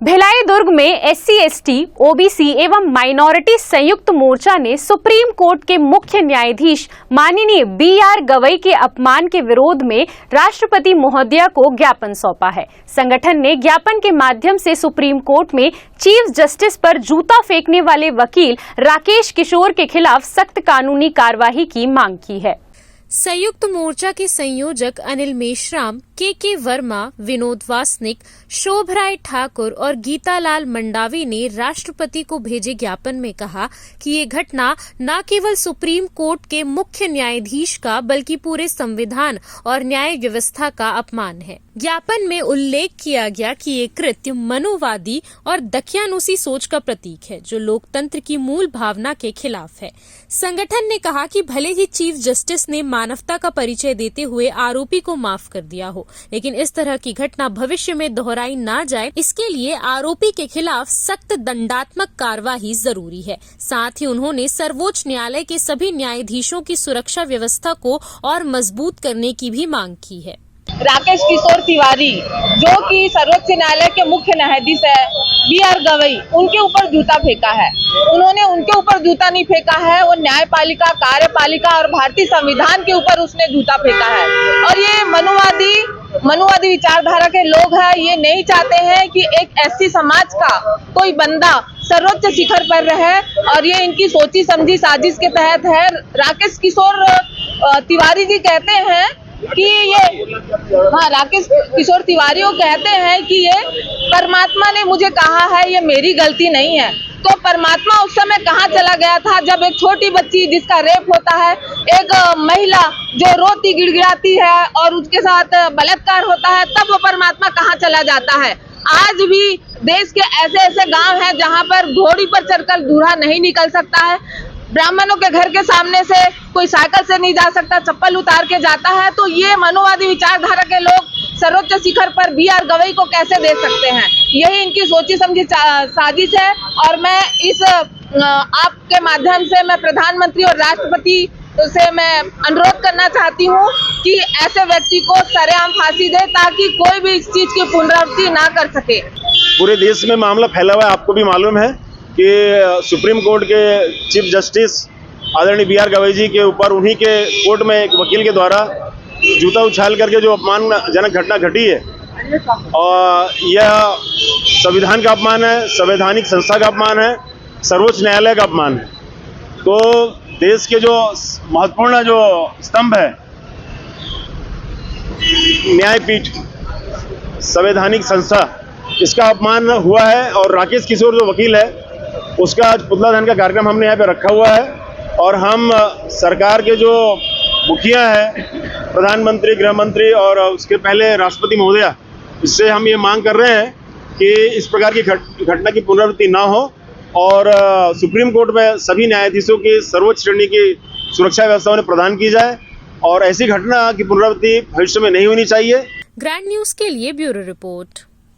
भिलाई दुर्ग में SC, ST, OBC एवं minority संयुक्त मोर्चा ने सुप्रीम कोर्ट के मुख्य न्यायाधीश माननीय BR गवई के अपमान के विरोध में राष्ट्रपति महोदया को ज्ञापन सौंपा है। संगठन ने ज्ञापन के माध्यम से सुप्रीम कोर्ट में चीफ जस्टिस पर जूता फेंकने वाले वकील राकेश किशोर के खिलाफ सख्त कानूनी कार्यवाही की मांग की है। संयुक्त मोर्चा के संयोजक अनिल मेश्राम, के वर्मा, विनोद वासनिक, शोभराय ठाकुर और गीतालाल मंडावी ने राष्ट्रपति को भेजे ज्ञापन में कहा कि ये घटना न केवल सुप्रीम कोर्ट के मुख्य न्यायाधीश का बल्कि पूरे संविधान और न्याय व्यवस्था का अपमान है। ज्ञापन में उल्लेख किया गया कि ये कृत्य मनोवादी और दकियानुसी सोच का प्रतीक है जो लोकतंत्र की मूल भावना के खिलाफ है। संगठन ने कहा कि भले ही चीफ जस्टिस ने मानवता का परिचय देते हुए आरोपी को माफ कर दिया हो, लेकिन इस तरह की घटना भविष्य में दोहराई ना जाए, इसके लिए आरोपी के खिलाफ सख्त दंडात्मक कार्रवाई जरूरी है। साथ ही उन्होंने सर्वोच्च न्यायालय के सभी न्यायाधीशों की सुरक्षा व्यवस्था को और मजबूत करने की भी मांग की है। राकेश किशोर तिवारी जो कि सर्वोच्च न्यायालय के मुख्य न्यायाधीश है, BR गवई, उनके ऊपर जूता फेंका है। उन्होंने उनके ऊपर जूता नहीं फेंका है, वो न्यायपालिका, कार्यपालिका और भारतीय संविधान के ऊपर उसने जूता फेंका है। और ये मनुवादी विचारधारा के लोग हैं। ये नहीं चाहते हैं कि एक SC समाज का कोई बंदा सर्वोच्च शिखर पर रहे, और ये इनकी सोची समझी साजिश के तहत है। राकेश किशोर तिवारी जी कहते हैं कि राकेश किशोर तिवारी को कहते हैं कि ये परमात्मा ने मुझे कहा है, ये मेरी गलती नहीं है। तो परमात्मा उस समय कहाँ चला गया था जब एक छोटी बच्ची जिसका रेप होता है, एक महिला जो रोती गिड़गिड़ाती है और उसके साथ बलात्कार होता है, तब वो परमात्मा कहाँ चला जाता है। आज भी देश के ऐसे गांव हैं जहां पर घोड़ी पर चढ़कर दूल्हा नहीं निकल सकता है, ब्राह्मणों के घर के सामने से कोई साइकिल से नहीं जा सकता, चप्पल उतार के जाता है। तो ये मनोवादी विचारधारा के लोग सर्वोच्च शिखर पर BR गवई को कैसे दे सकते हैं? यही इनकी सोची समझी साजिश है। और मैं इस आपके माध्यम से मैं प्रधानमंत्री और राष्ट्रपति से मैं अनुरोध करना चाहती हूँ कि ऐसे व्यक्ति को सरेआम फांसी दे, ताकि कोई भी इस चीज की पुनरावृत्ति ना कर सके। पूरे देश में मामला फैला हुआ है। आपको भी मालूम है कि सुप्रीम कोर्ट के चीफ जस्टिस आदरणीय BR गवई जी के ऊपर उन्हीं के कोर्ट में एक वकील के द्वारा जूता उछाल करके जो अपमानजनक घटना घटी है, और यह संविधान का अपमान है, संवैधानिक संस्था का अपमान है, सर्वोच्च न्यायालय का अपमान है। तो देश के जो महत्वपूर्ण जो स्तंभ है, न्यायपीठ, संवैधानिक संस्था, इसका अपमान हुआ है। और राकेश किशोर जो वकील है, उसका आज पुतला दहन का कार्यक्रम हमने यहाँ पे रखा हुआ है। और हम सरकार के जो मुखिया है, प्रधानमंत्री, गृह मंत्री और उसके पहले राष्ट्रपति महोदया, इससे हम ये मांग कर रहे हैं कि इस प्रकार की घटना की पुनरावृत्ति ना हो, और सुप्रीम कोर्ट में सभी न्यायाधीशों की सर्वोच्च श्रेणी की सुरक्षा व्यवस्था उन्हें प्रदान की जाए, और ऐसी घटना की पुनरावृत्ति भविष्य में नहीं होनी चाहिए। ग्रैंड न्यूज के लिए ब्यूरो रिपोर्ट।